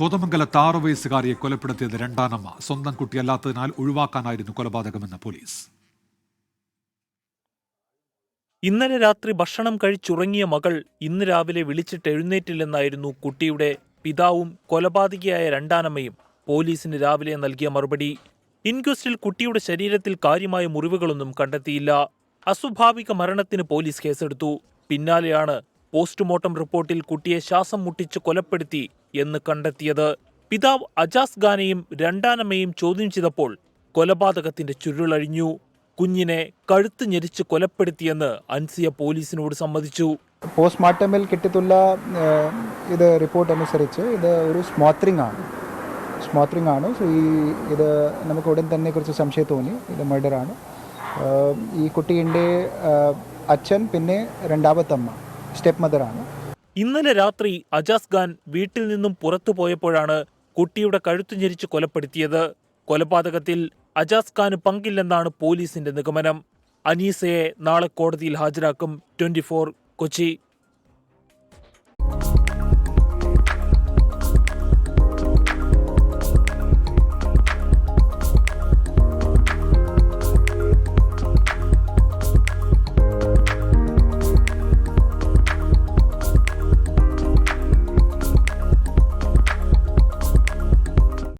കോതമംഗലത്ത് 6 വയസ്സുകാരിയെ കൊലപ്പെടുത്തിയത് രണ്ടാനമ്മ. സ്വന്തം കുട്ടിയല്ലാത്തതിനാൽ ഒഴിവാക്കാനായിരുന്നു കൊലപാതകമെന്ന് പോലീസ്. ഇന്നലെ രാത്രി ഭക്ഷണം കഴിച്ചുറങ്ങിയ മകൾ ഇന്ന് രാവിലെ വിളിച്ചിട്ട് എഴുന്നേറ്റില്ലെന്നായിരുന്നു കുട്ടിയുടെ പിതാവും കൊലപാതകിയായ രണ്ടാനമ്മയും പോലീസിന് രാവിലെ നൽകിയ മറുപടി. ഇൻക്വസ്റ്റിൽ കുട്ടിയുടെ ശരീരത്തിൽ കാര്യമായ മുറിവുകളൊന്നും കണ്ടെത്തിയില്ല. അസ്വാഭാവിക മരണത്തിന് പോലീസ് കേസെടുത്തു. പിന്നാലെയാണ് പോസ്റ്റ്മോർട്ടം റിപ്പോർട്ടിൽ കുട്ടിയെ ശ്വാസം മുട്ടിച്ച് കൊലപ്പെടുത്തി എന്ന് കണ്ടെത്തിയത്. പിതാവ് അജാസ് ഖാനെയും രണ്ടാനമ്മയും ചോദ്യം ചെയ്തപ്പോൾ കൊലപാതകത്തിന്റെ ചുരുളഴിഞ്ഞു. കുഞ്ഞിനെ കഴുത്ത് ഞെരിച്ച് കൊലപ്പെടുത്തിയെന്ന് അൻസിയ പോലീസിനോട് സമ്മതിച്ചു. പോസ്റ്റ്മോർട്ടമിൽ കിട്ടിയിട്ടുള്ള ഇത് റിപ്പോർട്ട് അനുസരിച്ച് ഇത് ഒരു സ്മോത്തറിംഗ് ആണ്. സോ ഇത് നമുക്ക് ഉടൻ തന്നെ കുറച്ച് സംശയം തോന്നി ഇത് മർഡറാണ്. ഈ കുട്ടീൻ്റെ അച്ഛൻ പിന്നെ രണ്ടാമത്തമ്മ സ്റ്റെപ്പ് മദറാണ്. ഇന്നലെ രാത്രി അജാസ് ഖാൻ വീട്ടിൽ നിന്നും പുറത്തു പോയപ്പോഴാണ് കുട്ടിയുടെ കഴുത്തു ഞെരിച്ച് കൊലപ്പെടുത്തിയത്. കൊലപാതകത്തിൽ അജാസ് ഖാന് പങ്കില്ലെന്നാണ് പോലീസിന്റെ നിഗമനം. അനീസയെ നാളെ കോടതിയിൽ ഹാജരാക്കും. 24 കൊച്ചി.